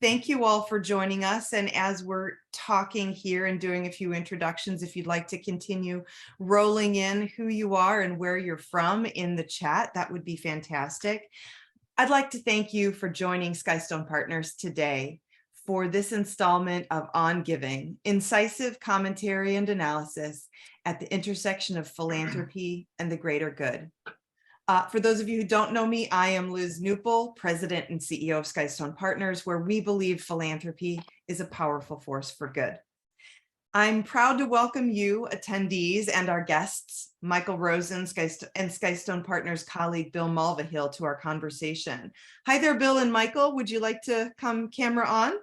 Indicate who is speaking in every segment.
Speaker 1: Thank you all for joining us. And as we're talking here and doing a few introductions, if you'd like to continue rolling in who you are and where you're from in the chat, that would be fantastic. I'd like to thank you for joining Skystone Partners today for this installment of On Giving, incisive commentary and analysis at the intersection of philanthropy and the greater good. For those of you who don't know me, I am Liz Knuppel, President and CEO of Skystone Partners, where we believe philanthropy is a powerful force for good. I'm proud to welcome you, attendees, and our guests, Michael Rosen and Skystone Partners colleague Bill Mulvihill, to our conversation. Hi there, Bill and Michael. Would you like to come camera on?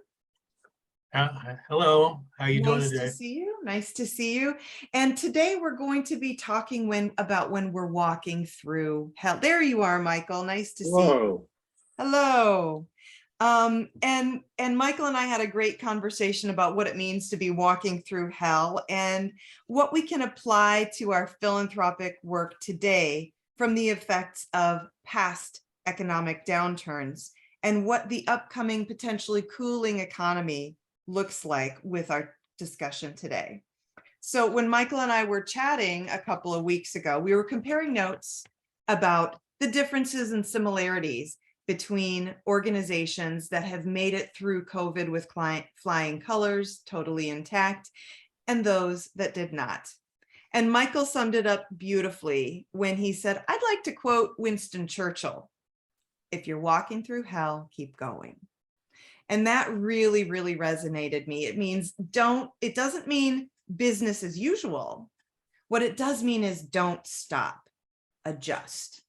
Speaker 2: Hello, how are you doing today?
Speaker 1: Nice to see you. Nice to see you. And today we're going to be talking about when we're walking through hell. There you are, Michael. Nice to see you. Hello. And Michael and I had a great conversation about what it means to be walking through hell and what we can apply to our philanthropic work today from the effects of past economic downturns and what the upcoming potentially cooling economy looks like with our discussion today. So when Michael and I were chatting a couple of weeks ago, we were comparing notes about the differences and similarities between organizations that have made it through COVID with flying colors, totally intact, and those that did not. And Michael summed it up beautifully when he said, I'd like to quote Winston Churchill, "If you're walking through hell, keep going." And that really, really resonated me. It doesn't mean business as usual. What it does mean is don't stop, adjust.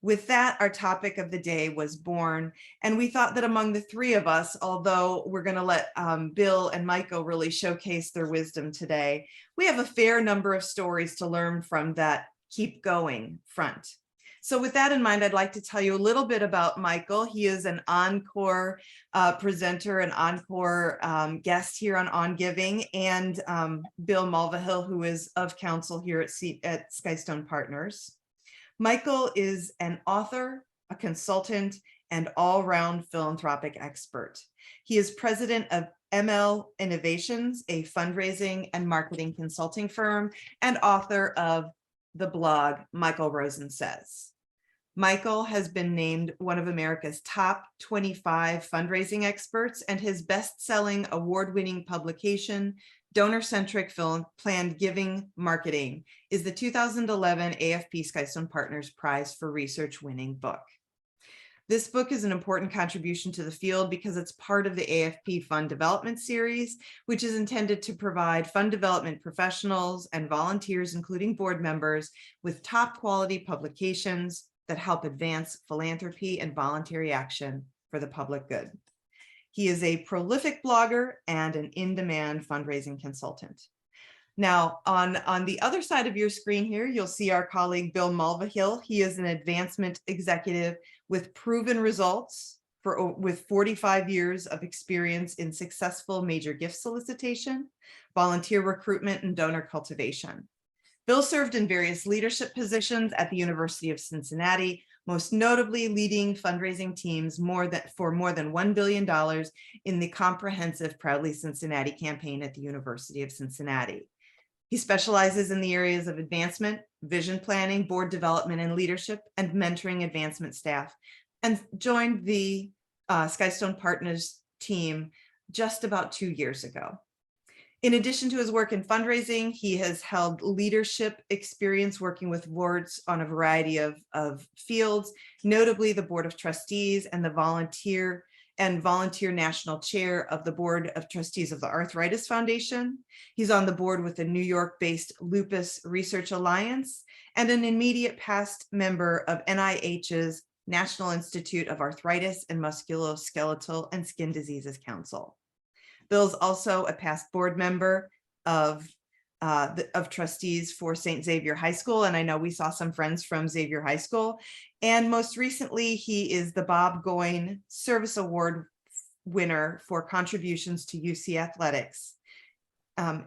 Speaker 1: With that, our topic of the day was born. And we thought that among the three of us, although we're going to let Bill and Michael really showcase their wisdom today, we have a fair number of stories to learn from that keep going front. So with that in mind, I'd like to tell you a little bit about Michael. He is an encore presenter, an encore guest here on Giving, and Bill Mulvihill, who is of counsel here at Skystone Partners. Michael is an author, a consultant, and all-round philanthropic expert. He is president of ML Innovations, a fundraising and marketing consulting firm, and author of the blog Michael Rosen Says. Michael has been named one of America's top 25 fundraising experts, and his best-selling award-winning publication, Donor-Centric Planned Giving Marketing, is the 2011 AFP Skystone Partners Prize for Research winning book. This book is an important contribution to the field because it's part of the AFP Fund Development Series, which is intended to provide fund development professionals and volunteers, including board members, with top quality publications that help advance philanthropy and voluntary action for the public good. He is a prolific blogger and an in-demand fundraising consultant. Now, on the other side of your screen here, you'll see our colleague, Bill Mulvihill. He is an advancement executive with proven results with 45 years of experience in successful major gift solicitation, volunteer recruitment, and donor cultivation. Bill served in various leadership positions at the University of Cincinnati, most notably leading fundraising teams for more than $1 billion in the comprehensive Proudly Cincinnati campaign at the University of Cincinnati. He specializes in the areas of advancement, vision planning, board development and leadership, and mentoring advancement staff, and joined the Skystone Partners team just about 2 years ago. In addition to his work in fundraising, he has held leadership experience working with boards on a variety of fields, notably the Board of Trustees and the volunteer national chair of the Board of Trustees of the Arthritis Foundation. He's on the board with the New York-based Lupus Research Alliance and an immediate past member of NIH's National Institute of Arthritis and Musculoskeletal and Skin Diseases Council. Bill's also a past board member of trustees for St. Xavier High School, and I know we saw some friends from Xavier High School. And most recently, he is the Bob Goyne Service Award winner for contributions to UC Athletics.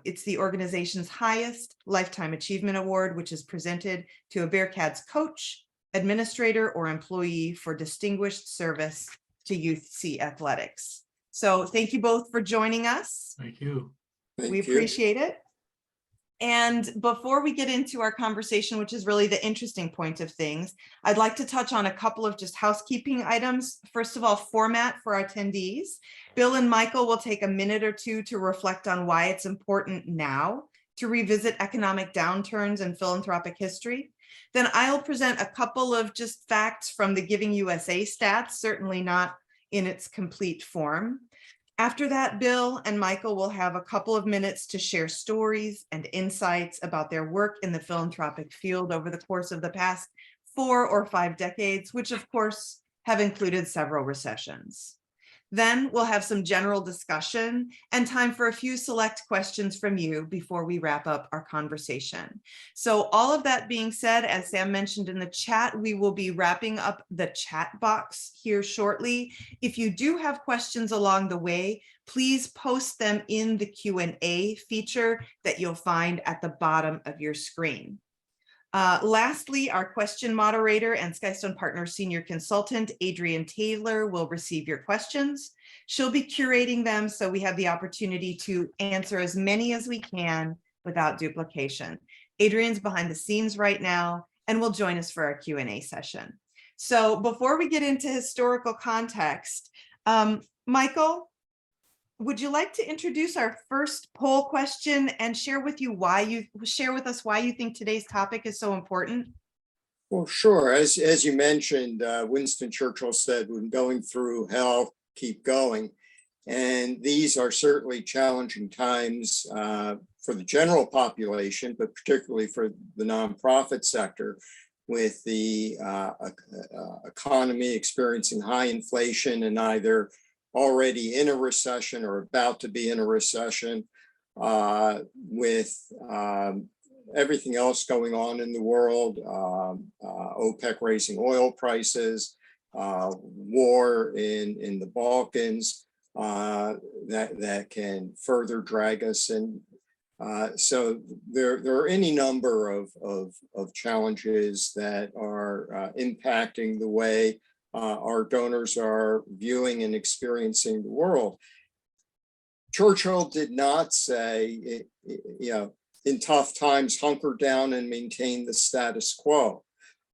Speaker 1: It's the organization's highest lifetime achievement award, which is presented to a Bearcats coach, administrator, or employee for distinguished service to UC Athletics. So thank you both for joining us.
Speaker 2: Thank you.
Speaker 1: We appreciate it. And before we get into our conversation, which is really the interesting point of things, I'd like to touch on a couple of just housekeeping items. First of all, format for our attendees. Bill and Michael will take a minute or two to reflect on why it's important now to revisit economic downturns and philanthropic history. Then I'll present a couple of just facts from the Giving USA stats, certainly not in its complete form. After that, Bill and Michael will have a couple of minutes to share stories and insights about their work in the philanthropic field over the course of the past 4 or 5 decades, which of course have included several recessions. Then we'll have some general discussion and time for a few select questions from you before we wrap up our conversation. So all of that being said, as Sam mentioned in the chat, we will be wrapping up the chat box here shortly. If you do have questions along the way, please post them in the Q&A feature that you'll find at the bottom of your screen. Lastly, our question moderator and Skystone Partners senior consultant, Adrienne Taylor, will receive your questions. She'll be curating them so we have the opportunity to answer as many as we can without duplication. Adrienne's behind the scenes right now and will join us for our Q&A session. So before we get into historical context, Michael, would you like to introduce our first poll question and share with us why you think today's topic is so important?
Speaker 3: Well, sure. As you mentioned, Winston Churchill said, when going through hell, keep going. And these are certainly challenging times for the general population, but particularly for the nonprofit sector, with the economy experiencing high inflation and either already in a recession or about to be in a recession, with everything else going on in the world, OPEC raising oil prices, war in the Balkans, that can further drag us. And so there are any number of challenges that are impacting the way our donors are viewing and experiencing the world. Churchill did not say, in tough times, hunker down and maintain the status quo.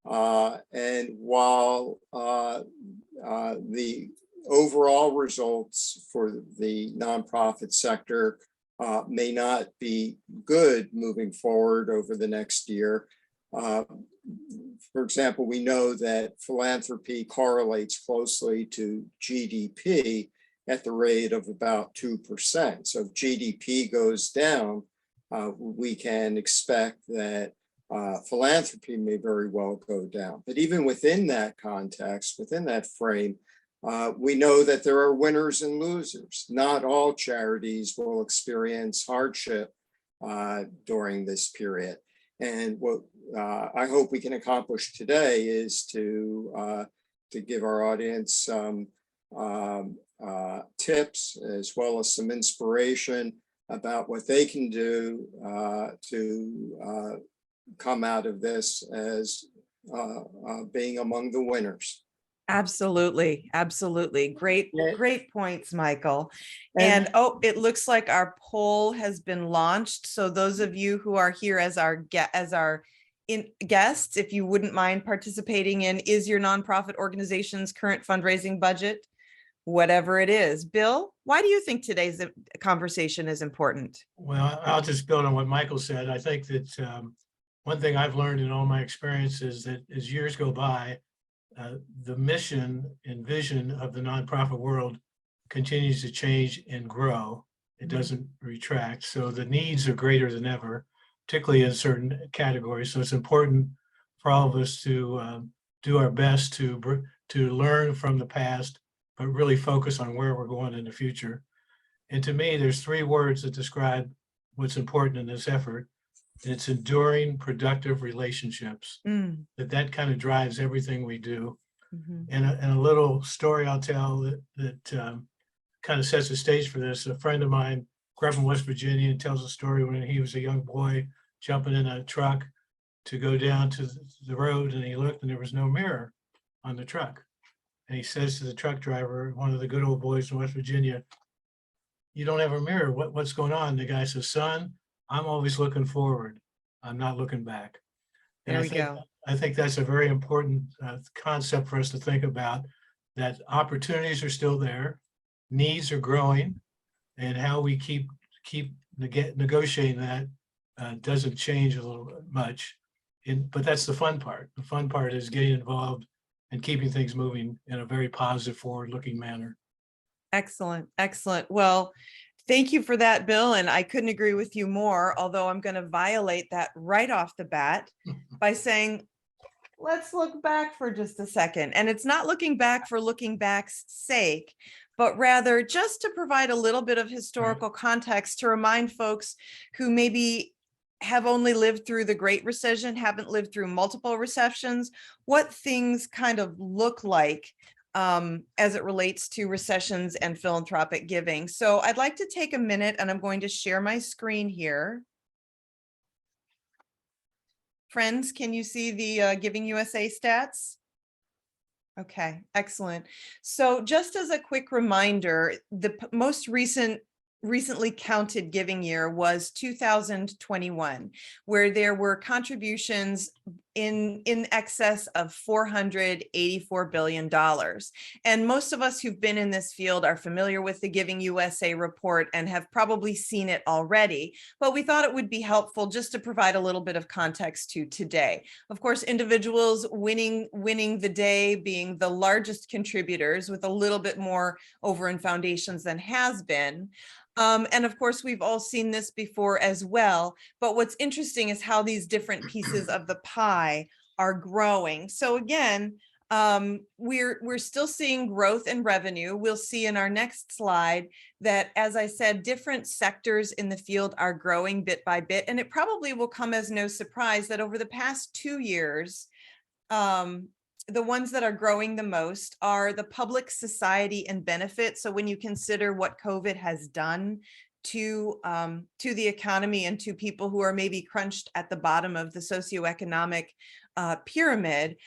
Speaker 3: And while the overall results for the nonprofit sector may not be good moving forward over the next year, for example, we know that philanthropy correlates closely to GDP at the rate of about 2%. So if GDP goes down, we can expect that philanthropy may very well go down. But even within that context, within that frame, we know that there are winners and losers. Not all charities will experience hardship during this period. And what I hope we can accomplish today is to give our audience some tips as well as some inspiration about what they can do to come out of this as being among the winners.
Speaker 1: Absolutely. Absolutely. Great points, Michael. And it looks like our poll has been launched. So those of you who are here as our guests, if you wouldn't mind participating in, is your nonprofit organization's current fundraising budget, whatever it is. Bill, why do you think today's conversation is important?
Speaker 2: Well, I'll just build on what Michael said. I think that one thing I've learned in all my experience is that as years go by, the mission and vision of the nonprofit world continues to change and grow. It doesn't retract. So the needs are greater than ever, particularly in certain categories. So it's important for all of us to do our best to learn from the past, but really focus on where we're going in the future. And to me, there's 3 words that describe what's important in this effort. And it's enduring, productive relationships. That kind of drives everything we do. And a little story I'll tell that kind of sets the stage for this. A friend of mine grew up in West Virginia and tells a story when he was a young boy jumping in a truck to go down to the road, and he looked and there was no mirror on the truck. and he says to the truck driver, one of the good old boys from West Virginia, "You don't have a mirror. What's going on?" The guy says, "Son, I'm always looking forward. I'm not looking back." And
Speaker 1: There we go.
Speaker 2: I think that's a very important concept for us to think about, that opportunities are still there, needs are growing, and how we keep negotiating that doesn't change a little much. But that's the fun part. The fun part is getting involved and keeping things moving in a very positive, forward-looking manner.
Speaker 1: Excellent, excellent. Well, thank you for that, Bill. And I couldn't agree with you more, although I'm going to violate that right off the bat by saying, let's look back for just a second. And it's not looking back for looking back's sake, but rather just to provide a little bit of historical context to remind folks who maybe have only lived through the Great Recession, haven't lived through multiple recessions, what things kind of look like as it relates to recessions and philanthropic giving. So I'd like to take a minute, and I'm going to share my screen here. Friends, can you see the Giving USA stats? Okay, excellent. So just as a quick reminder, the most recently counted giving year was 2021, where there were contributions in excess of $484 billion. And most of us who've been in this field are familiar with the Giving USA report and have probably seen it already, but we thought it would be helpful just to provide a little bit of context to today. Of course, individuals winning the day being the largest contributors, with a little bit more over in foundations than has been. And of course, we've all seen this before as well. But what's interesting is how these different pieces of the pie are growing. So again, we're still seeing growth in revenue. We'll see in our next slide that, as I said, different sectors in the field are growing bit by bit. And it probably will come as no surprise that over the past 2 years, the ones that are growing the most are the public, society, and benefit. So when you consider what COVID has done to the economy and to people who are maybe crunched at the bottom of the socioeconomic pyramid,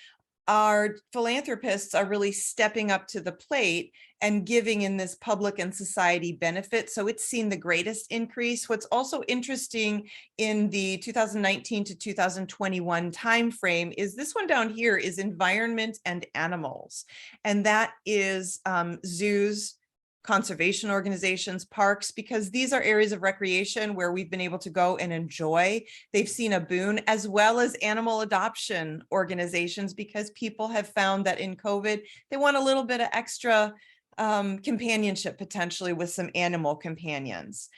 Speaker 1: our philanthropists are really stepping up to the plate and giving in this public and society benefit. So it's seen the greatest increase. What's also interesting in the 2019 to 2021 timeframe is this one down here is environment and animals. And that is zoos, conservation organizations, parks, because these are areas of recreation where we've been able to go and enjoy. They've seen a boon, as well as animal adoption organizations, because people have found that in COVID, they want a little bit of extra companionship, potentially with some animal companions.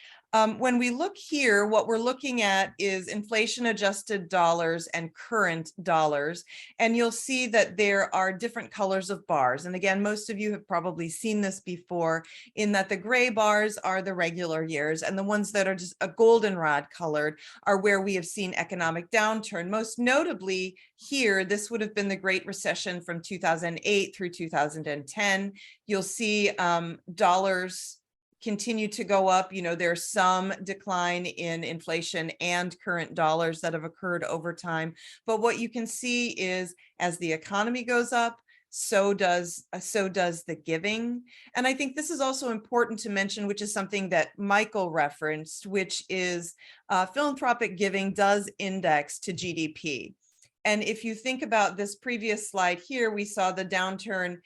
Speaker 1: When we look here, what we're looking at is inflation adjusted dollars and current dollars. And you'll see that there are different colors of bars. And again, most of you have probably seen this before, in that the gray bars are the regular years, and the ones that are just a goldenrod colored are where we have seen economic downturn. Most notably here, this would have been the Great Recession from 2008 through 2010. You'll see dollars continue to go up. You know, there's some decline in inflation and current dollars that have occurred over time. But what you can see is, as the economy goes up, so does the giving. And I think this is also important to mention, which is something that Michael referenced, which is philanthropic giving does index to GDP. And if you think about this previous slide here, we saw the downturn.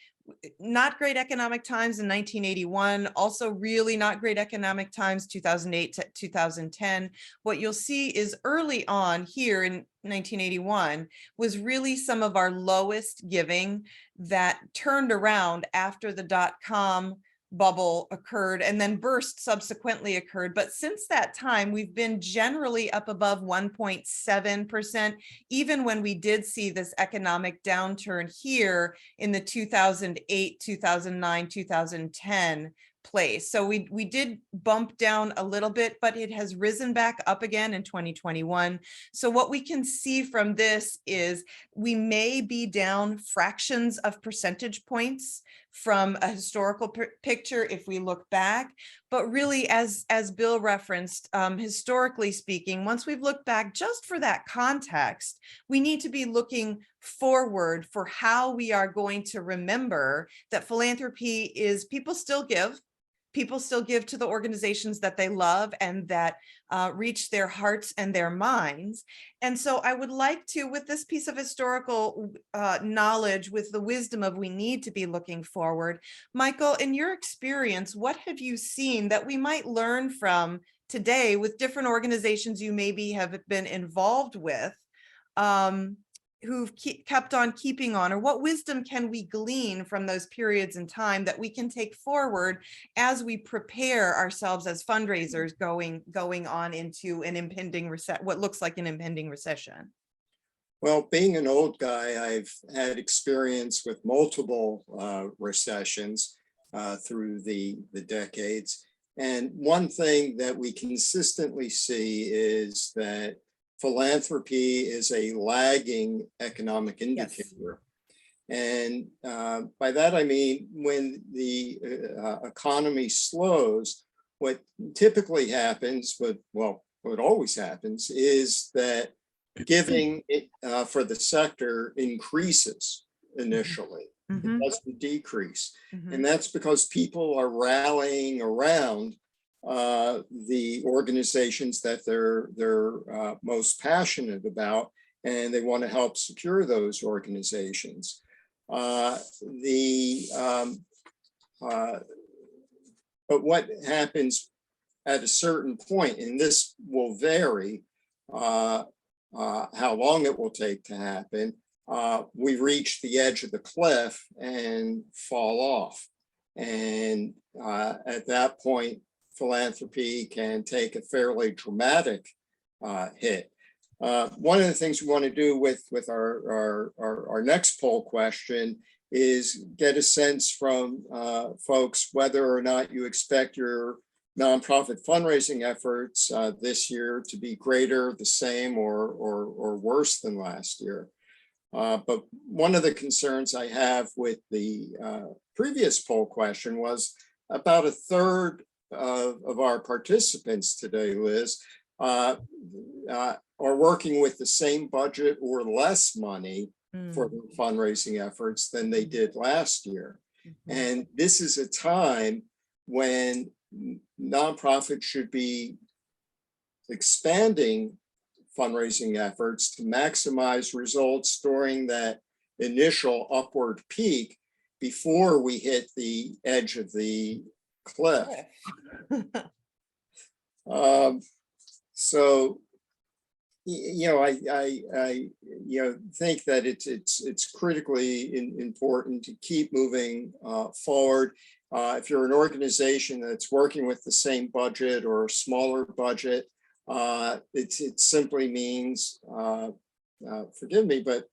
Speaker 1: Not great economic times in 1981, also really not great economic times 2008 to 2010. What you'll see is early on here in 1981 was really some of our lowest giving that turned around after the dot-com bubble occurred, and then burst subsequently occurred. But since that time, we've been generally up above 1.7%, even when we did see this economic downturn here in the 2008, 2009, 2010 place. So we did bump down a little bit, but it has risen back up again in 2021. So what we can see from this is we may be down fractions of percentage points from a historical picture if we look back, but really as Bill referenced, historically speaking, once we've looked back just for that context, we need to be looking forward for how we are going to remember that philanthropy is people still give. People still give to the organizations that they love and that reach their hearts and their minds. And so I would like to, with this piece of historical knowledge, with the wisdom of we need to be looking forward, Michael, in your experience, what have you seen that we might learn from today with different organizations you maybe have been involved with, who've kept on keeping on, or what wisdom can we glean from those periods in time that we can take forward as we prepare ourselves as fundraisers going on into an impending what looks like an impending recession?
Speaker 3: Well, being an old guy, I've had experience with multiple recessions through the decades. And one thing that we consistently see is that philanthropy is a lagging economic indicator. Yes. And by that, I mean, when the economy slows, what typically happens, what always happens is that giving for the sector increases initially. Mm-hmm. It doesn't decrease. Mm-hmm. And that's because people are rallying around the organizations that they're most passionate about, and they want to help secure those organizations. But what happens at a certain point, and this will vary how long it will take to happen, we reach the edge of the cliff and fall off. And at that point, philanthropy can take a fairly dramatic hit. One of the things we want to do with our next poll question is get a sense from folks whether or not you expect your nonprofit fundraising efforts this year to be greater, the same, or worse than last year. But one of the concerns I have with the previous poll question was about a third of our participants today, Liz, are working with the same budget or less money for their fundraising efforts than they did last year. Mm-hmm. And this is a time when nonprofits should be expanding fundraising efforts to maximize results during that initial upward peak before we hit the edge of the cliff. So, I think that it's critically important to keep moving forward. If you're an organization that's working with the same budget or a smaller budget, it simply means, forgive me, but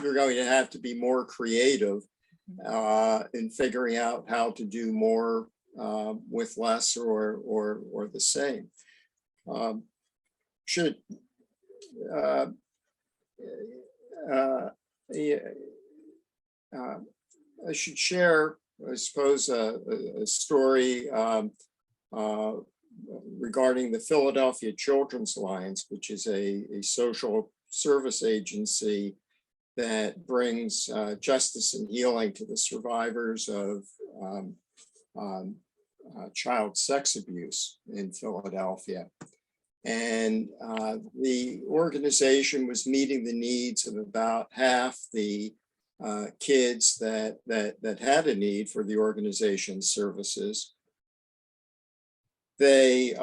Speaker 3: you're going to have to be more creative in figuring out how to do more with less or the same. I should share, I suppose, a story regarding the Philadelphia Children's Alliance, which is a social service agency that brings justice and healing to the survivors of child sex abuse in Philadelphia. And the organization was meeting the needs of about half the kids that had a need for the organization's services. They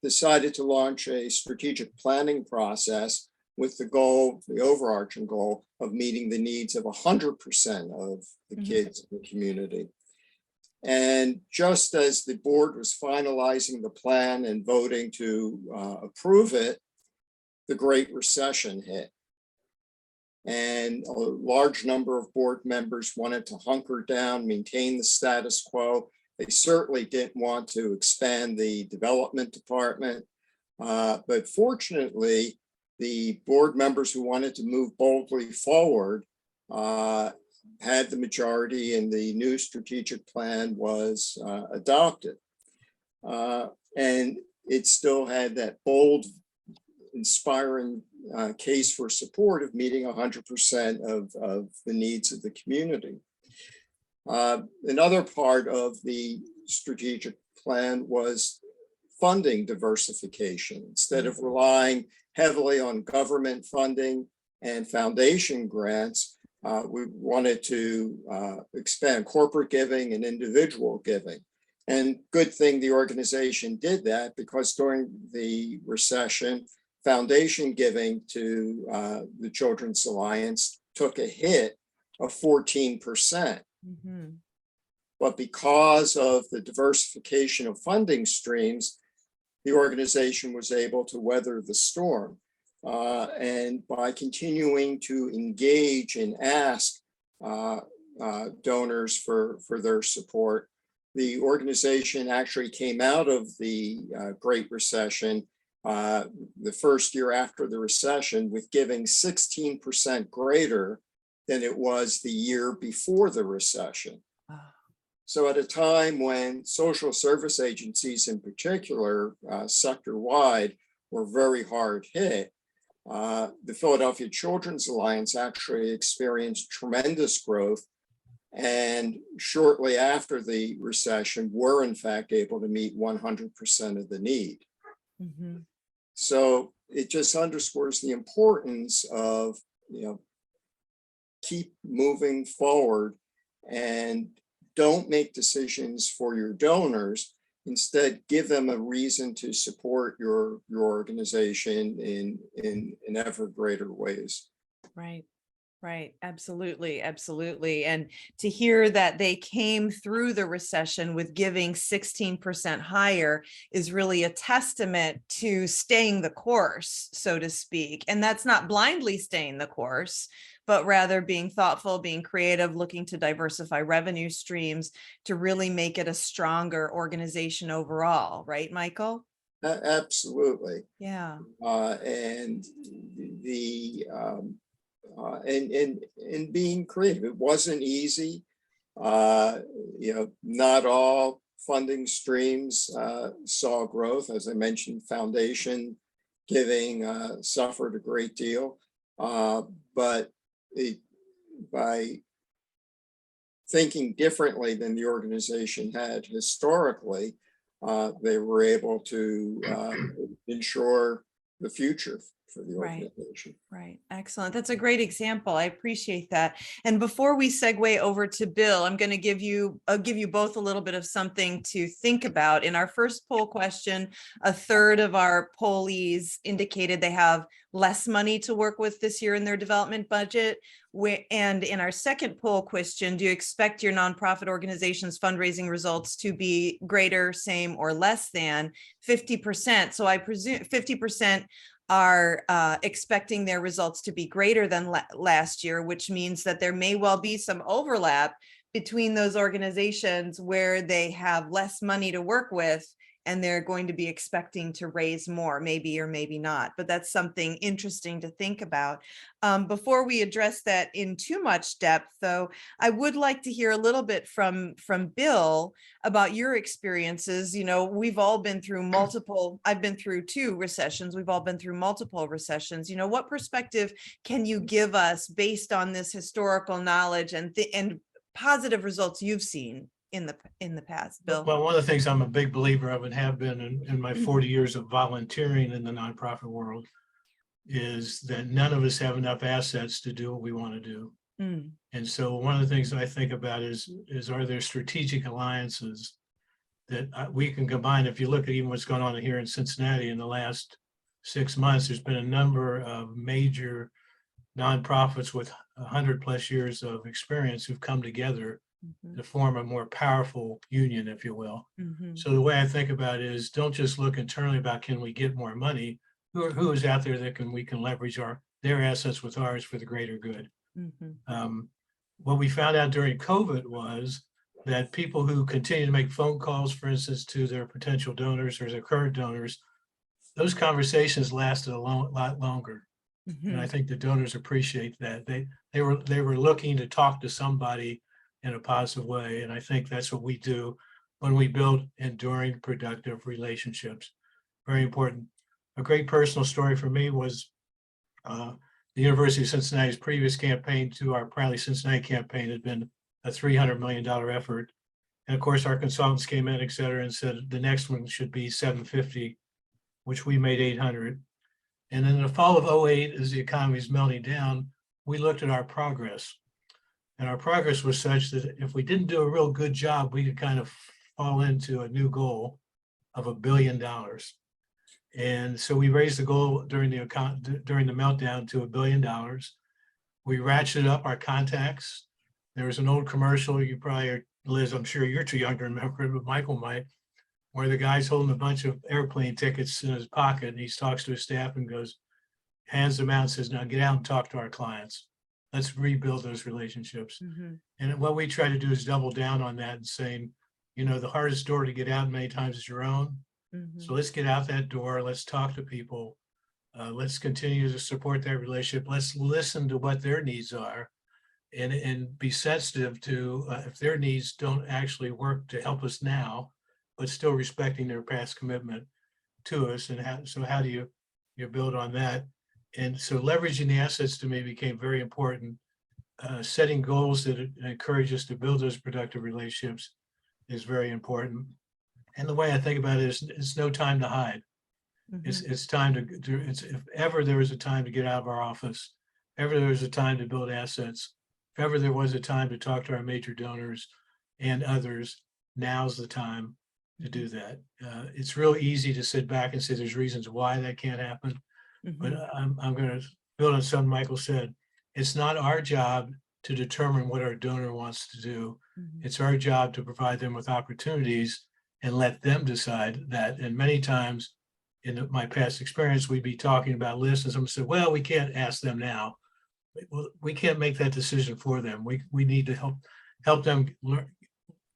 Speaker 3: decided to launch a strategic planning process with the goal, the overarching goal of meeting the needs of 100% of the kids in the community. And just as the board was finalizing the plan and voting to approve it, the Great Recession hit. And a large number of board members wanted to hunker down, maintain the status quo. They certainly didn't want to expand the development department. But fortunately, the board members who wanted to move boldly forward had the majority, and the new strategic plan was adopted. And it still had that bold, inspiring case for support of meeting 100% of the needs of the community. Another part of the strategic plan was funding diversification. Instead of relying heavily on government funding and foundation grants, we wanted to expand corporate giving and individual giving. And good thing the organization did that, because during the recession, foundation giving to the Children's Alliance took a hit of 14%.
Speaker 1: Mm-hmm.
Speaker 3: But because of the diversification of funding streams, the organization was able to weather the storm. And by continuing to engage and ask donors for their support, the organization actually came out of the Great Recession the first year after the recession with giving 16% greater than it was the year before the recession. So at a time when social service agencies in particular, sector-wide, were very hard hit, the Philadelphia Children's Alliance actually experienced tremendous growth, and shortly after the recession were in fact able to meet 100% of the need.
Speaker 1: Mm-hmm.
Speaker 3: So it just underscores the importance of, keep moving forward and don't make decisions for your donors. Instead, give them a reason to support your organization in ever greater ways.
Speaker 1: Right. Right. Absolutely. Absolutely. And to hear that they came through the recession with giving 16% higher is really a testament to staying the course, so to speak. And that's not blindly staying the course, but rather being thoughtful, being creative, looking to diversify revenue streams to really make it a stronger organization overall. Right, Michael?
Speaker 3: Absolutely.
Speaker 1: Yeah.
Speaker 3: And the and being creative. It wasn't easy. Not all funding streams saw growth. As I mentioned, foundation giving suffered a great deal. But by thinking differently than the organization had historically, they were able to ensure the future for the organization.
Speaker 1: Right. Excellent. That's a great example. I appreciate that. And before we segue over to Bill, I'm going to give you both a little bit of something to think about. In our first poll question, a third of our pollees indicated they have less money to work with this year in their development budget. And in our second poll question, do you expect your nonprofit organization's fundraising results to be greater, same, or less than 50%? So I presume 50% are expecting their results to be greater than last year, which means that there may well be some overlap between those organizations where they have less money to work with and they're going to be expecting to raise more, maybe or maybe not. But that's something interesting to think about. Before we address that in too much depth, though, I would like to hear a little bit from Bill about your experiences. We've all been through I've been through 2 recessions. We've all been through multiple recessions. What perspective can you give us based on this historical knowledge and positive results you've seen in the past, Bill?
Speaker 2: Well, one of the things I'm a big believer of and have been in my 40 years of volunteering in the nonprofit world is that none of us have enough assets to do what we want to do.
Speaker 1: Mm.
Speaker 2: And so one of the things that I think about is are there strategic alliances that we can combine? If you look at even what's going on here in Cincinnati in the last 6 months, there's been a number of major nonprofits with 100+ years of experience who've come together to form a more powerful union, if you will.
Speaker 1: Mm-hmm.
Speaker 2: So the way I think about it is don't just look internally about can we get more money, who is out there that we can leverage their assets with ours for the greater good.
Speaker 1: Mm-hmm.
Speaker 2: What we found out during COVID was that people who continue to make phone calls, for instance, to their potential donors or their current donors, those conversations lasted a lot longer. And I think the donors appreciate that. They were looking to talk to somebody in a positive way. And I think that's what we do when we build enduring, productive relationships. Very important. A great personal story for me was the University of Cincinnati's previous campaign to our Proudly Cincinnati campaign had been a $300 million effort. And of course, our consultants came in, et cetera, and said the next one should be 750, which we made 800. And in the fall of 08, as the economy is melting down, we looked at our progress. And our progress was such that if we didn't do a real good job, we could kind of fall into a new goal of $1 billion. And so we raised the goal during the meltdown to $1 billion. We ratcheted up our contacts. There was an old commercial, you probably are, Liz, I'm sure you're too young to remember it, but Michael might, where the guy's holding a bunch of airplane tickets in his pocket and he talks to his staff and goes, hands them out and says, now get out and talk to our clients. Let's rebuild those relationships. And what we try to do is double down on that and saying, you know, the hardest door to get out many times is your own. So let's get out that door. Let's talk to people. Let's continue to support that relationship. Let's listen to what their needs are and be sensitive to if their needs don't actually work to help us now, but still respecting their past commitment to us. And how do you build on that? And so leveraging the assets to me became very important. Setting goals that encourage us to build those productive relationships is very important. And the way I think about it is it's no time to hide. It's time if ever there was a time to get out of our office, if ever there was a time to build assets, if ever there was a time to talk to our major donors and others, now's the time to do that. It's real easy to sit back and say there's reasons why that can't happen. But I'm going to build on something Michael said. It's not our job to determine what our donor wants to do. It's our job to provide them with opportunities and let them decide that. And many times in my past experience, we'd be talking about lists and someone said, well, we can't ask them now. Well, we can't make that decision for them. We need to help them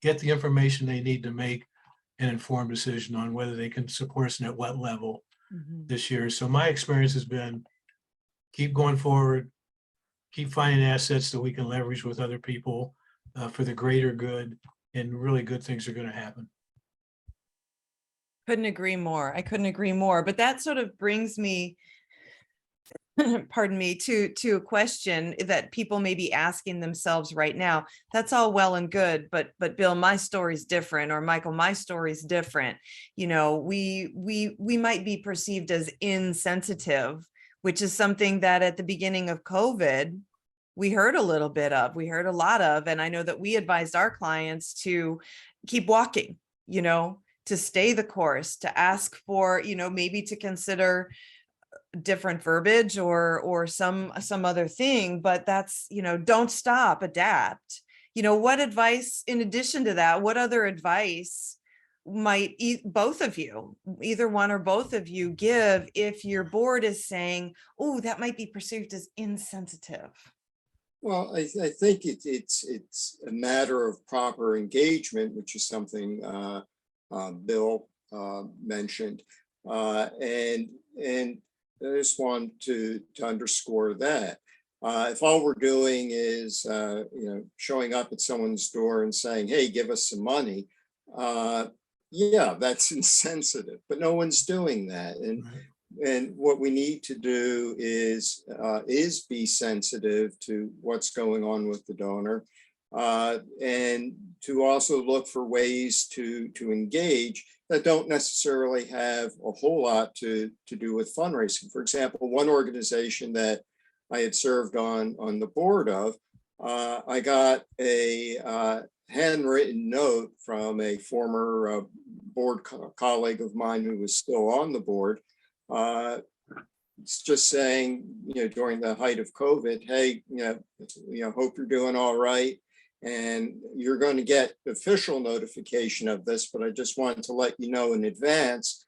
Speaker 2: get the information they need to make an informed decision on whether they can support us and at what level this year. So my experience has been keep going forward, keep finding assets that we can leverage with other people for the greater good, and really good things are going to happen.
Speaker 1: Couldn't agree more. I couldn't agree more. But that sort of brings me, pardon me, to a question that people may be asking themselves right now. That's all well and good, but Bill, my story's different, or Michael, my story's different. You know, we might be perceived as insensitive, which is something that at the beginning of COVID, we heard a little bit of, we heard a lot of, and I know that we advised our clients to keep walking, you know, to stay the course, to ask for, you know, maybe to consider different verbiage or some other thing, but that's, you know, don't stop, adapt. You know, what advice, in addition to that, what other advice might both of you, either one or both of you, give if your board is saying, oh, that might be perceived as insensitive?
Speaker 3: Well, I think it's a matter of proper engagement, which is something Bill mentioned, and I just want to underscore that if all we're doing is you know, showing up at someone's door and saying, "Hey, give us some money," yeah, that's insensitive. But no one's doing that, and what we need to do is be sensitive to what's going on with the donor. And to also look for ways to engage that don't necessarily have a whole lot to do with fundraising. For example, one organization that I had served on the board of, I got a handwritten note from a former board colleague of mine who was still on the board. It's just saying, you know, during the height of COVID, hey, you know, hope you're doing all right. And you're going to get official notification of this, but I just wanted to let you know in advance,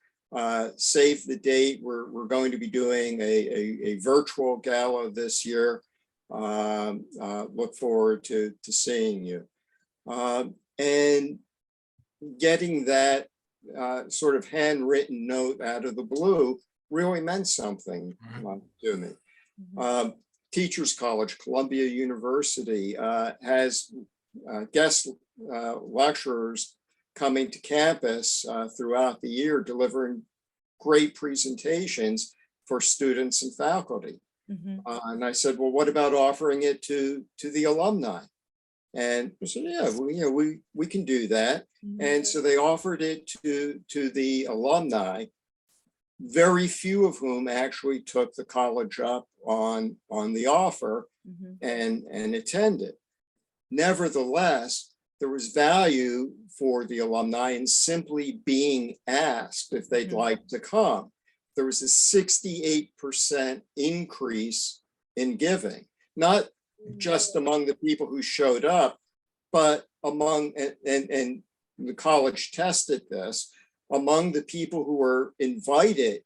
Speaker 3: save the date. We're going to be doing a virtual gala this year. Look forward to seeing you. And getting that sort of handwritten note out of the blue really meant something to me. Teachers College, Columbia University has guest lecturers coming to campus throughout the year, delivering great presentations for students and faculty. And I said, well, what about offering it to the alumni? And I said, yeah, we can do that. And so they offered it to the alumni, very few of whom actually took the college up on the offer and attended. Nevertheless, there was value for the alumni in simply being asked if they'd like to come. There was a 68% increase in giving, not just among the people who showed up, but among, and the college tested this, among the people who were invited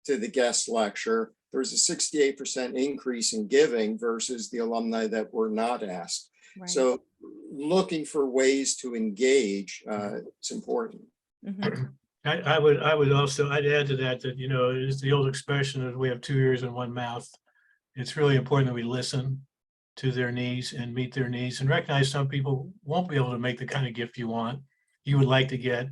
Speaker 3: to the guest lecture, there was a 68% increase in giving versus the alumni that were not asked. Right. So looking for ways to engage, it's important.
Speaker 2: I would also, I'd add to that, it's the old expression that we have two ears and one mouth. It's really important that we listen to their needs and meet their needs and recognize some people won't be able to make the kind of gift you would like to get,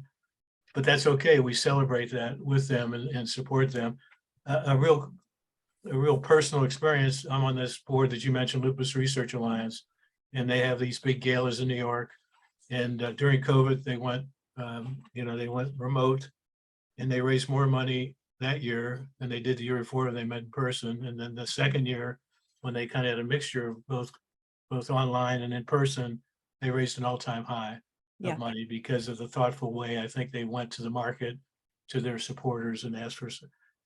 Speaker 2: but that's okay. We celebrate that with them and support them. A real personal experience. I'm on this board that you mentioned, Lupus Research Alliance, and they have these big galas in New York. And during COVID, they went, they went remote, and they raised more money that year than they did the year before when they met in person. And then the second year, when they kind of had a mixture of both online and in person, they raised an all-time high of money because of the thoughtful way I think they went to the market, to their supporters, and asked for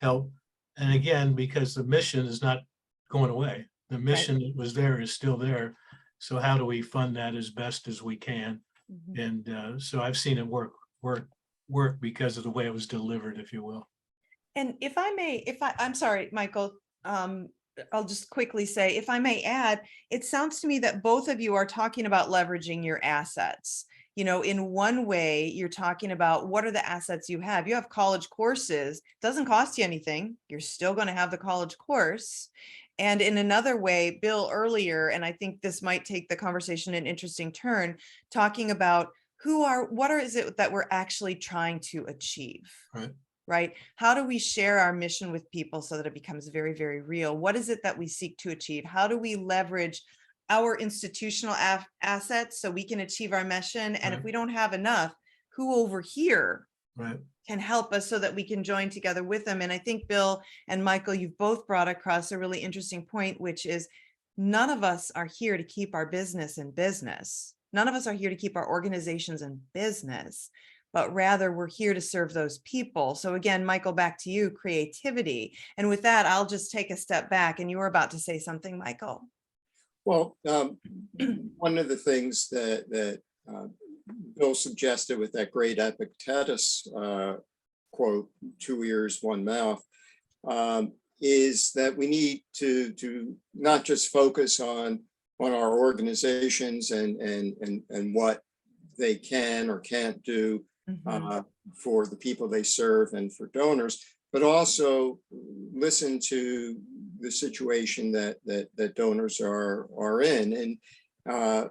Speaker 2: help. And again, because the mission is not going away. The mission that was there is still there. So how do we fund that as best as we can? And so I've seen it work because of the way it was delivered, if you will.
Speaker 1: And if I may, I'm sorry, Michael, I'll just quickly say, if I may add, it sounds to me that both of you are talking about leveraging your assets. In one way, you're talking about what are the assets you have. You have college courses, doesn't cost you anything. You're still going to have the college course. And in another way, Bill earlier, and I think this might take the conversation an interesting turn, talking about what is it that we're actually trying to achieve, right? How do we share our mission with people so that it becomes very, very real? What is it that we seek to achieve? How do we leverage our institutional assets so we can achieve our mission? And if we don't have enough, who over here can help us so that we can join together with them? And I think Bill and Michael, you've both brought across a really interesting point, which is none of us are here to keep our business in business. None of us are here to keep our organizations in business, but rather we're here to serve those people. So again, Michael, back to you, creativity. And with that, I'll just take a step back, and you were about to say something, Michael.
Speaker 3: Well, one of the things that Bill suggested with that great Epictetus quote, 2 ears, 1 mouth, is that we need to not just focus on our organizations and what they can or can't do for the people they serve and for donors, but also listen to the situation that donors are in. And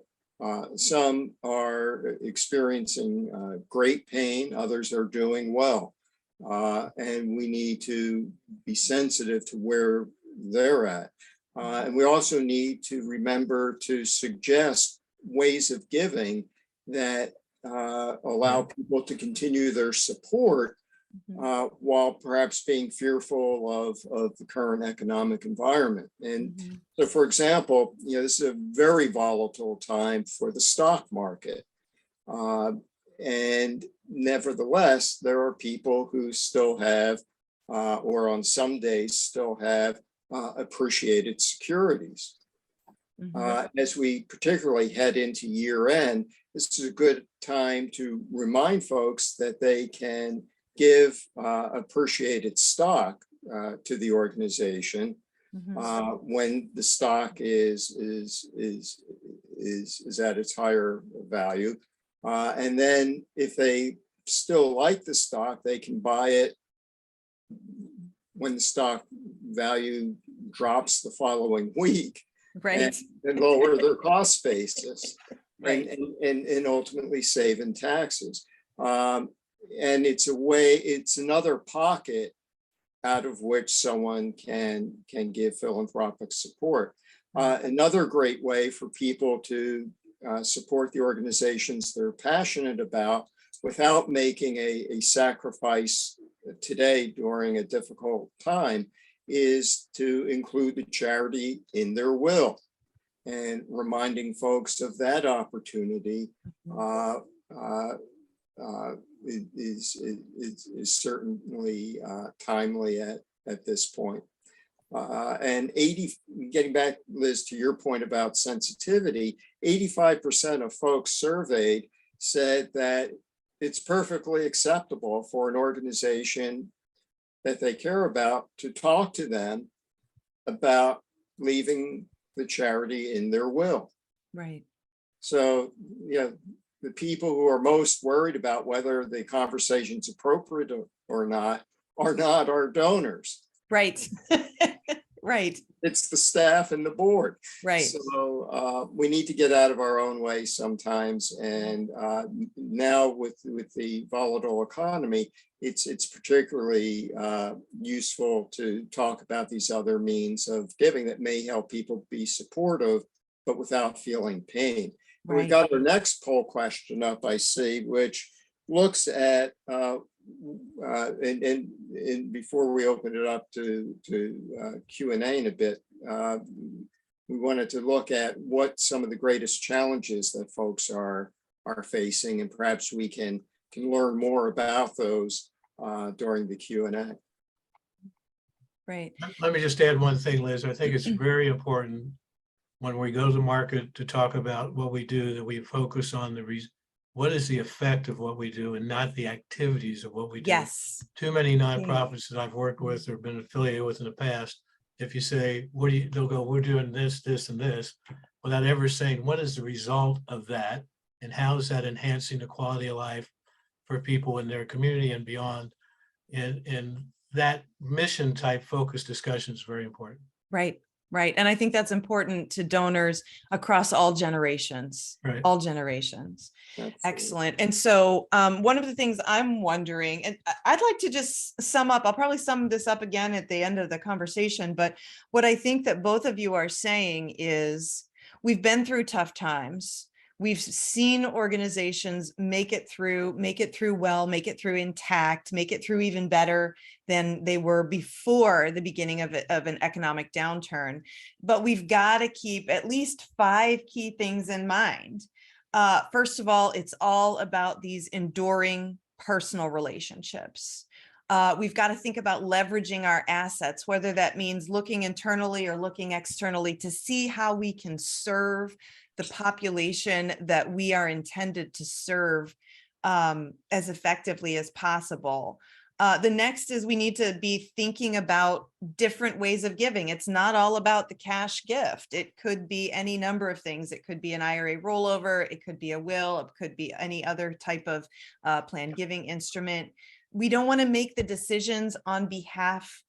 Speaker 3: some are experiencing great pain, others are doing well. And we need to be sensitive to where they're at. And we also need to remember to suggest ways of giving that allow people to continue their support while perhaps being fearful of the current economic environment. And so, for example, this is a very volatile time for the stock market. And nevertheless, there are people who still have, or on some days still have, appreciated securities. As we particularly head into year end, this is a good time to remind folks that they can give appreciated stock to the organization when the stock is at its higher value. And then if they still like the stock, they can buy it when the stock value drops the following week.
Speaker 1: Right.
Speaker 3: And lower their cost basis.
Speaker 1: Right.
Speaker 3: And ultimately save in taxes. And it's another pocket out of which someone can give philanthropic support. Another great way for people to support the organizations they're passionate about without making a sacrifice today during a difficult time is to include the charity in their will, and reminding folks of that opportunity is certainly timely at this point. And getting back, Liz, to your point about sensitivity, 85% of folks surveyed said that it's perfectly acceptable for an organization that they care about to talk to them about leaving the charity in their will.
Speaker 1: Right.
Speaker 3: So, the people who are most worried about whether the conversation's appropriate or not are not our donors.
Speaker 1: Right. Right.
Speaker 3: It's the staff and the board.
Speaker 1: Right.
Speaker 3: So we need to get out of our own way sometimes. And now with the volatile economy, it's particularly useful to talk about these other means of giving that may help people be supportive, but without feeling pain.
Speaker 1: Right.
Speaker 3: We've got our next poll question up, I see, which looks at and before we open it up to Q&A in a bit, we wanted to look at what some of the greatest challenges that folks are facing, and perhaps we can learn more about those during the Q&A.
Speaker 1: Right.
Speaker 2: Let me just add one thing, Liz. I think it's very important when we go to market to talk about what we do, that we focus on what is the effect of what we do and not the activities of what we do.
Speaker 1: Yes.
Speaker 2: Too many nonprofits that I've worked with or been affiliated with in the past, if you say, they'll go, we're doing this, this, and this, without ever saying, what is the result of that? And how is that enhancing the quality of life for people in their community and beyond? And that mission type focus discussion is very important.
Speaker 1: Right. Right. And I think that's important to donors across all generations,
Speaker 2: Right.
Speaker 1: All generations.
Speaker 3: Absolutely.
Speaker 1: Excellent. And so one of the things I'm wondering, and I'd like to just sum up, I'll probably sum this up again at the end of the conversation, but what I think that both of you are saying is we've been through tough times. We've seen organizations make it through well, make it through intact, make it through even better than they were before the beginning of an economic downturn. But we've got to keep at least 5 key things in mind. First of all, it's all about these enduring personal relationships. We've got to think about leveraging our assets, whether that means looking internally or looking externally to see how we can serve the population that we are intended to serve as effectively as possible. The next is we need to be thinking about different ways of giving. It's not all about the cash gift. It could be any number of things. It could be an IRA rollover. It could be a will. It could be any other type of planned giving instrument. We don't want to make the decisions on behalf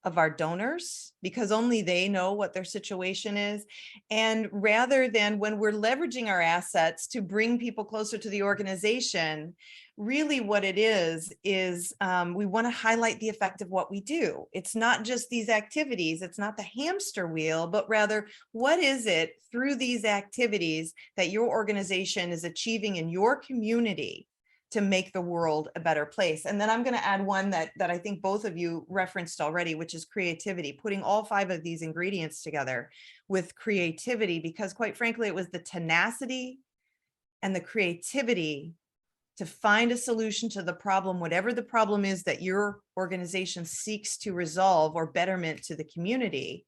Speaker 1: of our donors because only they know what their situation is. And rather than when we're leveraging our assets to bring people closer to the organization, really what it is we want to highlight the effect of what we do. It's not just these activities. It's not the hamster wheel, but rather what is it through these activities that your organization is achieving in your community to make the world a better place. And then I'm going to add one that I think both of you referenced already, which is creativity, putting all 5 of these ingredients together with creativity, because quite frankly, it was the tenacity and the creativity to find a solution to the problem, whatever the problem is that your organization seeks to resolve or betterment to the community,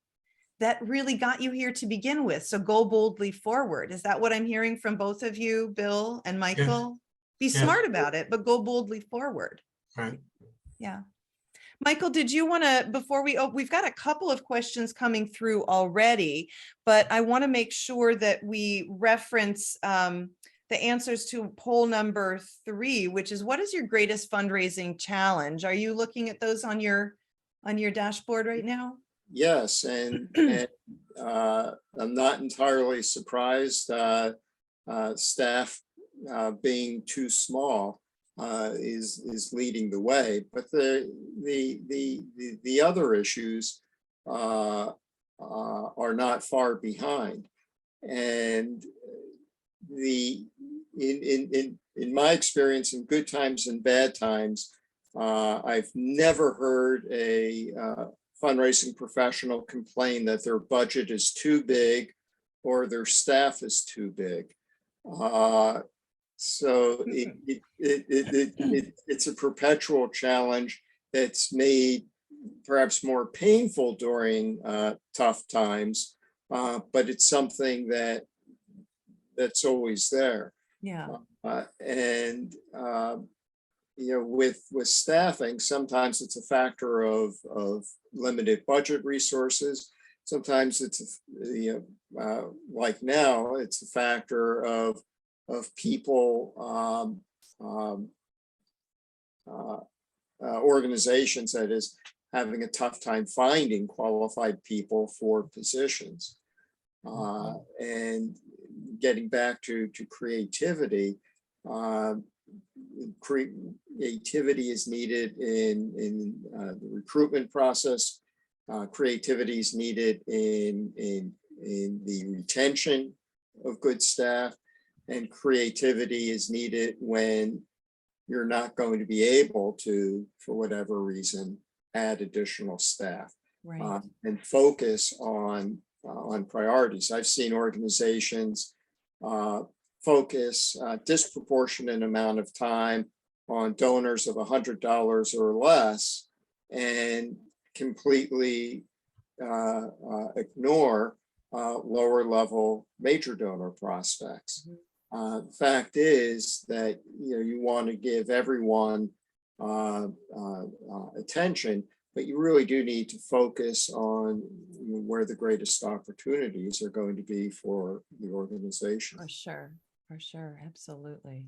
Speaker 1: that really got you here to begin with. So go boldly forward. Is that what I'm hearing from both of you, Bill and Michael? Be smart about it, but go boldly forward.
Speaker 2: Right.
Speaker 1: Yeah. Michael, did you want to, before we've got a couple of questions coming through already, but I want to make sure that we reference the answers to poll number 3, which is what is your greatest fundraising challenge? Are you looking at those on your dashboard right now?
Speaker 3: Yes, and I'm not entirely surprised. Staff being too small is leading the way, but the other issues are not far behind. And in my experience, in good times and bad times, I've never heard a fundraising professional complain that their budget is too big or their staff is too big. So it's a perpetual challenge that's made perhaps more painful during tough times, but it's something that's always there.
Speaker 1: Yeah.
Speaker 3: With staffing, sometimes it's a factor of limited budget resources. Sometimes it's like now, it's a factor of people, organizations, that is, having a tough time finding qualified people for positions. And getting back to creativity, creativity is needed in the recruitment process. Creativity is needed in the retention of good staff, and creativity is needed when you're not going to be able to, for whatever reason, add additional staff.
Speaker 1: Right.
Speaker 3: And focus on priorities. I've seen organizations focus a disproportionate amount of time on donors of $100 or less and completely ignore lower level major donor prospects. The fact is that you want to give everyone attention, but you really do need to focus on where the greatest opportunities are going to be for the organization.
Speaker 1: For sure. Absolutely.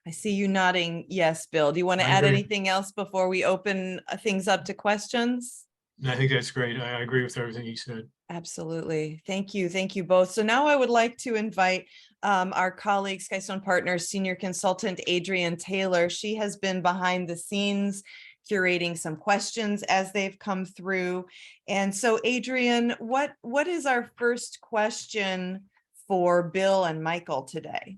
Speaker 1: I see you nodding. Yes, Bill. Do you want to add anything else before we open things up to questions?
Speaker 2: I think that's great. I agree with everything you said.
Speaker 1: Absolutely. Thank you both. So now I would like to invite our colleague, Skystone Partners Senior Consultant Adrienne Taylor. She has been behind the scenes curating some questions as they've come through. And so Adrienne, what is our first question for Bill and Michael today?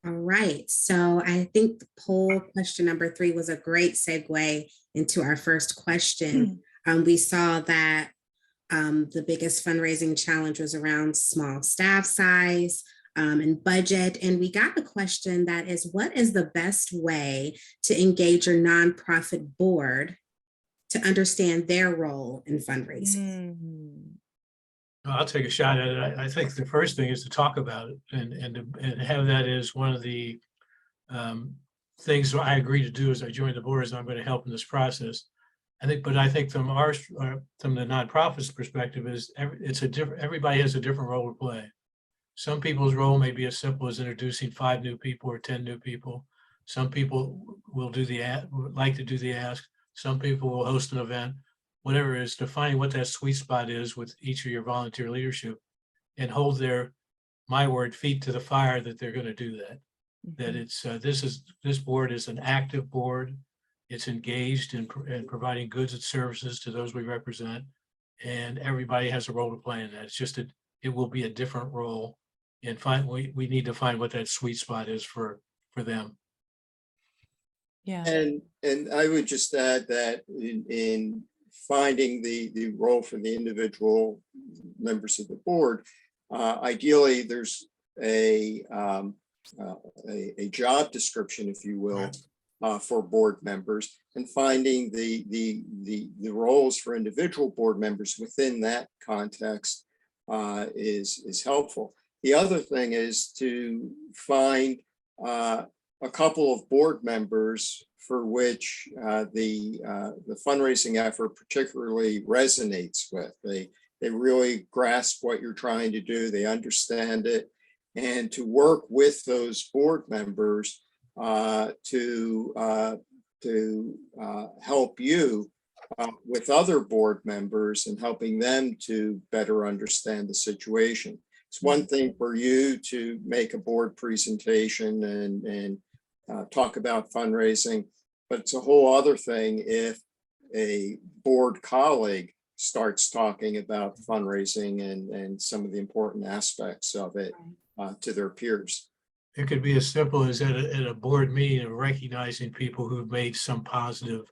Speaker 4: All right, so I think the poll question number 3 was a great segue into our first question. We saw that the biggest fundraising challenge was around small staff size and budget. And we got a question that is, what is the best way to engage your nonprofit board to understand their role in fundraising?
Speaker 2: I'll take a shot at it. I think the first thing is to talk about it and have that as one of the things I agree to do as I join the board, is I'm going to help in this process. I think from the nonprofit's perspective is everybody has a different role to play. Some people's role may be as simple as introducing 5 new people or 10 new people. Some people will like to do the ask. Some people will host an event. Whatever it is, defining what that sweet spot is with each of your volunteer leadership, and hold their, my word, feet to the fire that they're going to do that. That it's this board is an active board. It's engaged in providing goods and services to those we represent, and everybody has a role to play in that. It's just it will be a different role, and we need to find what that sweet spot is for them.
Speaker 1: Yeah.
Speaker 3: And I would just add that in finding the role for the individual members of the board, ideally there's a job description, if you will, for board members, and finding the roles for individual board members within that context is helpful. The other thing is to find a couple of board members for which the fundraising effort particularly resonates with. They really grasp what you're trying to do. They understand it, and to work with those board members to help you with other board members and helping them to better understand the situation. It's one thing for you to make a board presentation and talk about fundraising, but it's a whole other thing if a board colleague starts talking about fundraising and some of the important aspects of it to their peers.
Speaker 2: It could be as simple as at a board meeting of recognizing people who've made some positive,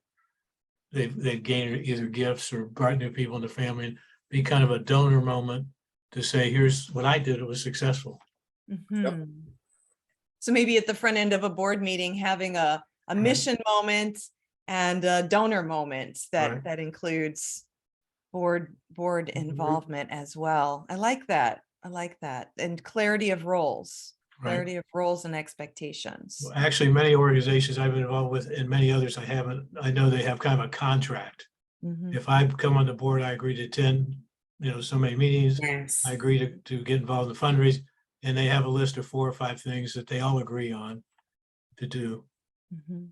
Speaker 2: they've gained either gifts or brought new people in the family, and be kind of a donor moment to say, here's what I did, it was successful.
Speaker 1: Mhm. So maybe at the front end of a board meeting, having a mission moment and a donor moment
Speaker 2: Right.
Speaker 1: that includes board involvement as well. I like that. I like that. And clarity of roles.
Speaker 2: Right.
Speaker 1: Clarity of roles and expectations.
Speaker 2: Well, actually, many organizations I've been involved with and many others I haven't, I know they have kind of a contract.
Speaker 1: Mhm.
Speaker 2: If I come on the board, I agree to attend, so many meetings.
Speaker 4: Yes.
Speaker 2: I agree to get involved in fundraising, and they have a list of 4 or 5 things that they all agree on to do.
Speaker 1: Mhm.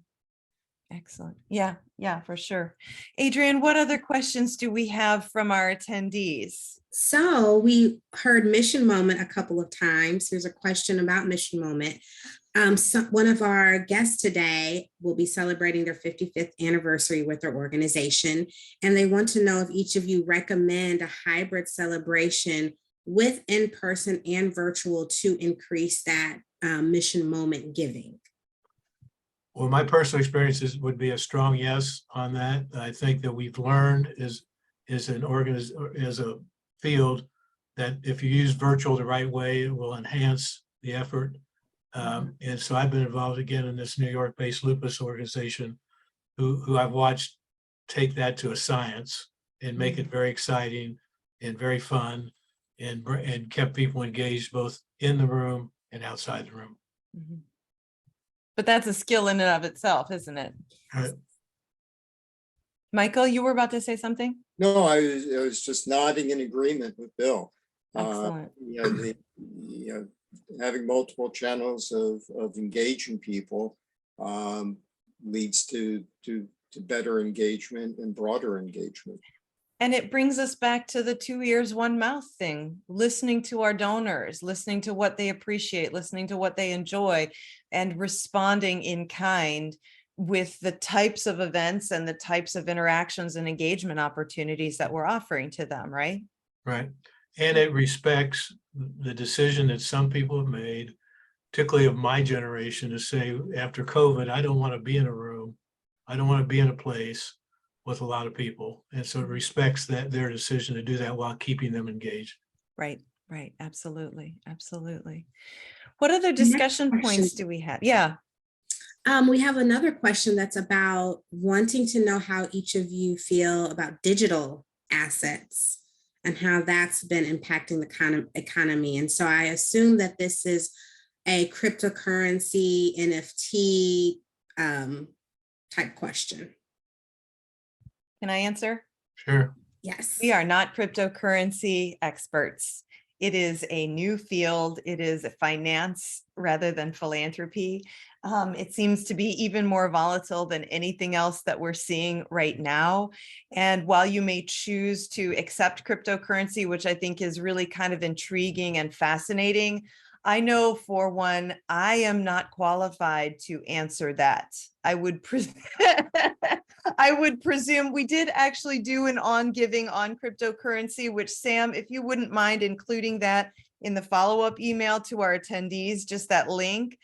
Speaker 1: Excellent. Yeah, for sure. Adrian, what other questions do we have from our attendees?
Speaker 4: So we heard mission moment a couple of times. Here's a question about mission moment. So one of our guests today will be celebrating their 55th anniversary with their organization, and they want to know if each of you recommend a hybrid celebration with in-person and virtual to increase that mission moment giving.
Speaker 2: Well, my personal experiences would be a strong yes on that. I think that we've learned as a field that if you use virtual the right way, it will enhance the effort. And so I've been involved again in this New York-based lupus organization who I've watched take that to a science and make it very exciting and very fun and kept people engaged both in the room and outside the room.
Speaker 1: Mhm. But that's a skill in and of itself, isn't it?
Speaker 2: Right.
Speaker 1: Michael, you were about to say something?
Speaker 3: No, I was just nodding in agreement with Bill.
Speaker 1: Excellent.
Speaker 3: Having multiple channels of engaging people leads to better engagement and broader engagement.
Speaker 1: And it brings us back to the 2 ears, 1 mouth thing, listening to our donors, listening to what they appreciate, listening to what they enjoy, and responding in kind with the types of events and the types of interactions and engagement opportunities that we're offering to them, right?
Speaker 2: Right. And it respects the decision that some people have made, particularly of my generation, to say after COVID, I don't want to be in a room. I don't want to be in a place with a lot of people. And so it respects their decision to do that while keeping them engaged.
Speaker 1: Right. Absolutely. What other discussion points do we have? Yeah.
Speaker 4: We have another question that's about wanting to know how each of you feel about digital assets and how that's been impacting the economy. And so I assume that this is a cryptocurrency, NFT type question.
Speaker 1: Can I answer?
Speaker 2: Sure.
Speaker 4: Yes.
Speaker 1: We are not cryptocurrency experts. It is a new field. It is a finance rather than philanthropy. It seems to be even more volatile than anything else that we're seeing right now. And while you may choose to accept cryptocurrency, which I think is really kind of intriguing and fascinating, I know for one, I am not qualified to answer that. I would presume we did actually do an on giving on cryptocurrency, which Sam, if you wouldn't mind including that in the follow-up email to our attendees, just that link.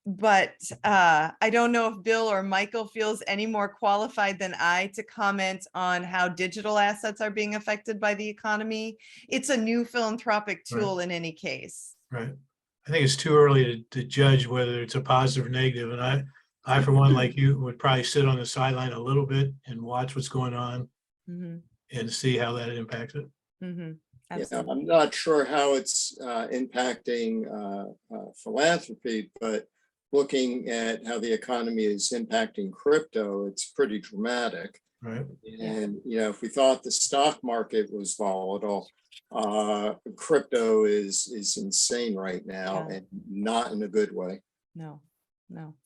Speaker 1: But I don't know if Bill or Michael feels any more qualified than I to comment on how digital assets are being affected by the economy. It's a new philanthropic tool in any case.
Speaker 2: Right. I think it's too early to judge whether it's a positive or negative. And I, for one, like you, would probably sit on the sideline a little bit and watch what's going on and see how that impacts it.
Speaker 3: Yeah, I'm not sure how it's impacting philanthropy, but looking at how the economy is impacting crypto, it's pretty dramatic.
Speaker 2: Right.
Speaker 3: And, if we thought the stock market was volatile, crypto is insane right now and not in a good way.
Speaker 1: No,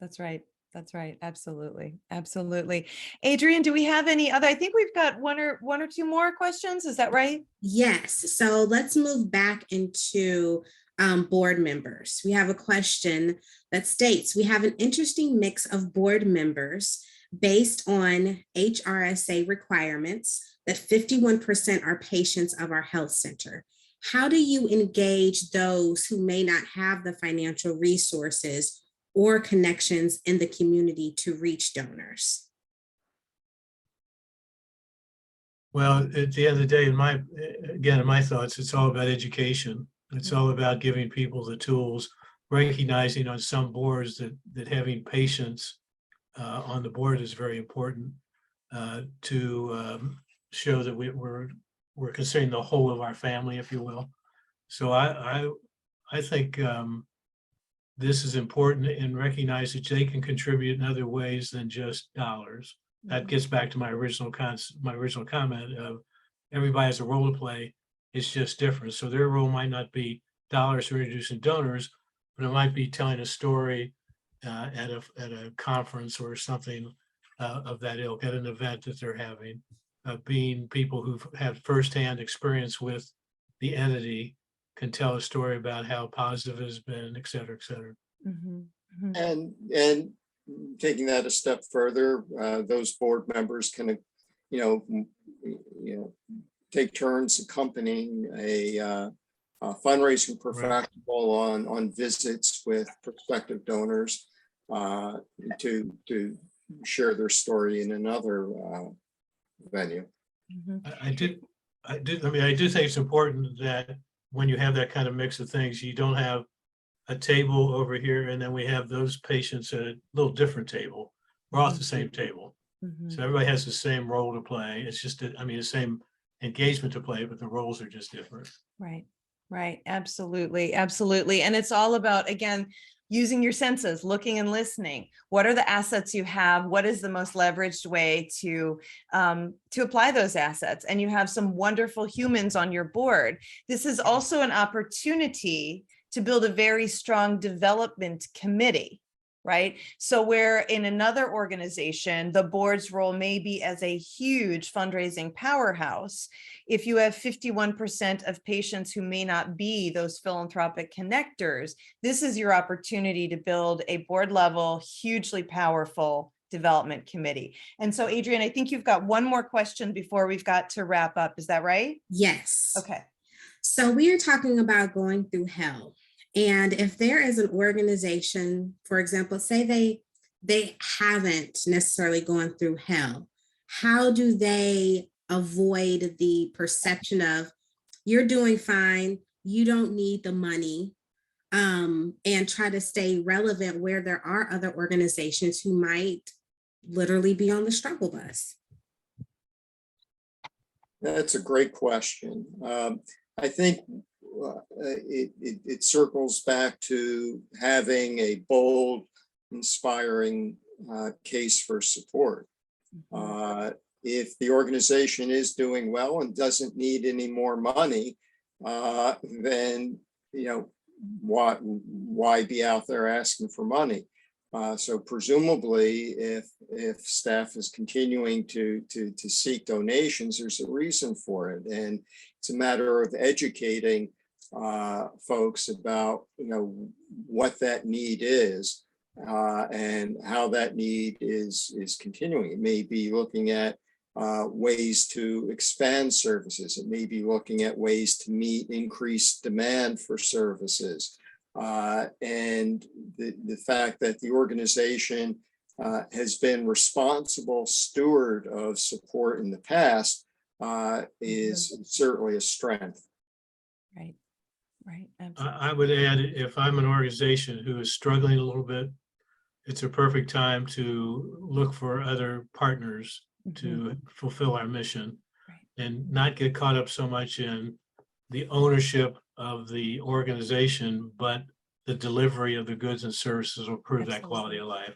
Speaker 1: that's right. That's right. Absolutely. Absolutely. Adrian, do we have any other? I think we've got one or two more questions. Is that right?
Speaker 4: Yes, so let's move back into board members. We have a question that states, we have an interesting mix of board members based on HRSA requirements that 51% are patients of our health center. How do you engage those who may not have the financial resources or connections in the community to reach donors?
Speaker 2: Well, at the end of the day, in my thoughts, it's all about education. It's all about giving people the tools, recognizing on some boards that having patients on the board is very important to show that we're considering the whole of our family, if you will. So I think this is important, and recognize that they can contribute in other ways than just dollars. That gets back to my original comment of everybody has a role to play. It's just different. So their role might not be dollars or introducing donors, but it might be telling a story at a conference or something of that ilk, at an event that they're having, being people who've had firsthand experience with the entity, can tell a story about how positive it has been, et cetera, et cetera.
Speaker 3: And taking that a step further, those board members can, take turns accompanying a fundraising professional on visits with prospective donors to share their story in another venue.
Speaker 2: I do think it's important that when you have that kind of mix of things, you don't have a table over here and then we have those patients at a little different table. We're all at the same table. So everybody has the same role to play. It's just, the same engagement to play, but the roles are just different.
Speaker 1: Right. Right. Absolutely. Absolutely. And it's all about, again, using your senses, looking and listening. What are the assets you have? What is the most leveraged way to apply those assets? And you have some wonderful humans on your board. This is also an opportunity to build a very strong development committee, right? So where in another organization, the board's role may be as a huge fundraising powerhouse, if you have 51% of patients who may not be those philanthropic connectors, this is your opportunity to build a board level, hugely powerful development committee. And so, Adrian, I think you've got one more question before we've got to wrap up. Is that right?
Speaker 4: Yes.
Speaker 1: Okay.
Speaker 4: So we are talking about going through hell. And if there is an organization, for example, say they haven't necessarily gone through hell, how do they avoid the perception of you're doing fine, you don't need the money, and try to stay relevant where there are other organizations who might literally be on the struggle bus?
Speaker 3: That's a great question. I think it circles back to having a bold, inspiring case for support. If the organization is doing well and doesn't need any more money, then why be out there asking for money? So presumably, if staff is continuing to seek donations, there's a reason for it, and it's a matter of educating folks about what that need is and how that need is continuing. It may be looking at ways to expand services. It may be looking at ways to meet increased demand for services. And the fact that the organization has been responsible steward of support in the past is certainly a strength.
Speaker 1: Right. Right. Absolutely.
Speaker 2: I would add, if I'm an organization who is struggling a little bit, it's a perfect time to look for other partners to fulfill our mission, and not get caught up so much in the ownership of the organization, but the delivery of the goods and services will improve that quality of life.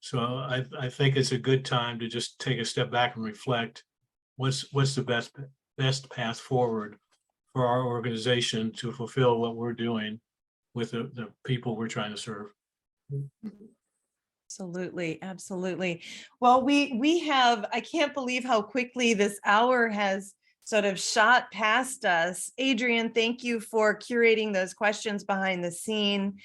Speaker 2: So I think it's a good time to just take a step back and reflect what's the best path forward for our organization to fulfill what we're doing with the people we're trying to serve.
Speaker 1: Absolutely, absolutely. Well, we have, I can't believe how quickly this hour has sort of shot past us. Adrian, thank you for curating those questions behind the scene.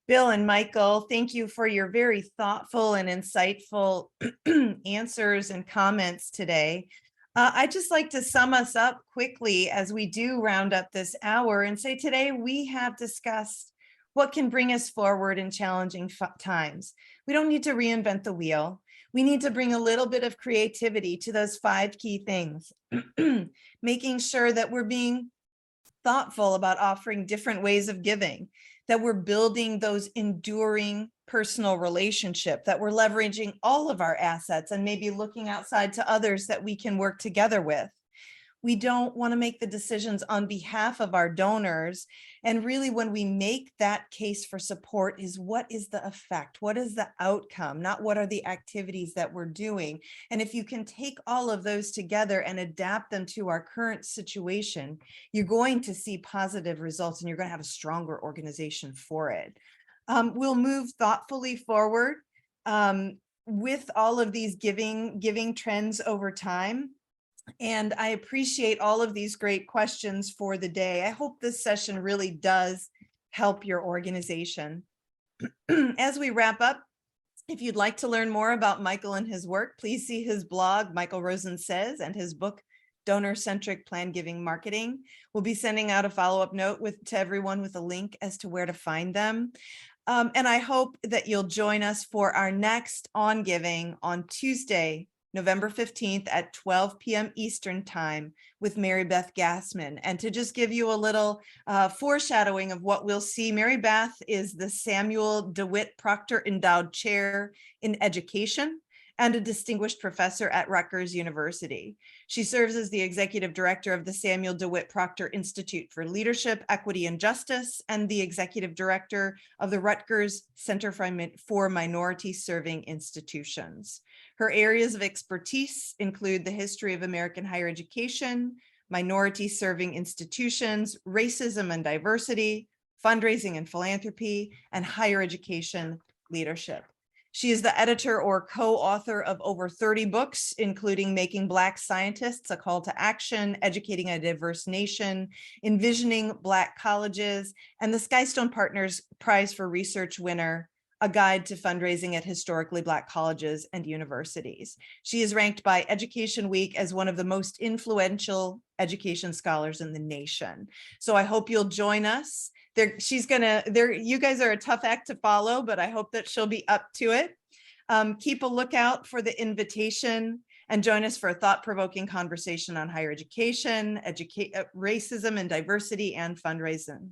Speaker 1: Bill and Michael, thank you for your very thoughtful and insightful answers and comments today. I'd just like to sum us up quickly as we do round up this hour and say today we have discussed what can bring us forward in challenging times. We don't need to reinvent the wheel. We need to bring a little bit of creativity to those 5 key things, making sure that we're being thoughtful about offering different ways of giving, that we're building those enduring personal relationship, that we're leveraging all of our assets and maybe looking outside to others that we can work together with. We don't want to make the decisions on behalf of our donors. And really, when we make that case for support is what is the effect? What is the outcome? Not what are the activities that we're doing. And if you can take all of those together and adapt them to our current situation, you're going to see positive results and you're going to have a stronger organization for it. We'll move thoughtfully forward with all of these giving trends over time. And I appreciate all of these great questions for the day. I hope this session really does help your organization. As we wrap up, if you'd like to learn more about Michael and his work, please see his blog, Michael Rosen Says, and his book, Donor-Centric Plan Giving Marketing. We'll be sending out a follow-up note to everyone with a link as to where to find them. And I hope that you'll join us for our next On Giving on Tuesday, November 15th at 12 p.m. Eastern time with Mary Beth Gassman. And to just give you a little foreshadowing of what we'll see, Mary Beth is the Samuel DeWitt Proctor Endowed Chair in Education and a distinguished professor at Rutgers University. She serves as the executive director of the Samuel DeWitt Proctor Institute for Leadership, Equity, and Justice, and the executive director of the Rutgers Center for Minority Serving Institutions. Her areas of expertise include the history of American higher education, minority serving institutions, racism and diversity, fundraising and philanthropy, and higher education leadership. She is the editor or co-author of over 30 books, including Making Black Scientists a Call to Action, Educating a Diverse Nation, Envisioning Black Colleges, and the Skystone Partners Prize for Research winner, A Guide to Fundraising at Historically Black Colleges and Universities. She is ranked by Education Week as one of the most influential education scholars in the nation. So I hope you'll join us. You guys are a tough act to follow, but I hope that she'll be up to it. Keep a lookout for the invitation and join us for a thought-provoking conversation on higher education, racism and diversity, and fundraising.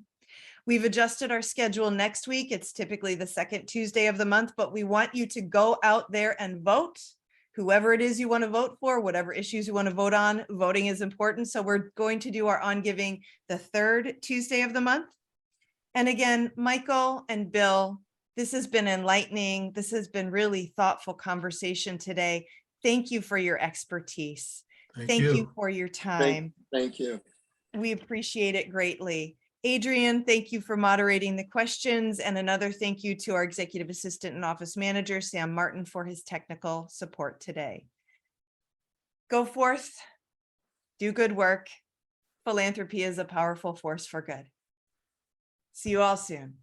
Speaker 1: We've adjusted our schedule next week. It's typically the second Tuesday of the month, but we want you to go out there and vote. Whoever it is you want to vote for, whatever issues you want to vote on, voting is important. So we're going to do our On Giving the third Tuesday of the month. And again, Michael and Bill, this has been enlightening. This has been really thoughtful conversation today. Thank you for your expertise. Thank you for your time.
Speaker 3: Thank you.
Speaker 1: We appreciate it greatly. Adrian, thank you for moderating the questions, and another thank you to our executive assistant and office manager, Sam Martin, for his technical support today. Go forth, do good work. Philanthropy is a powerful force for good. See you all soon.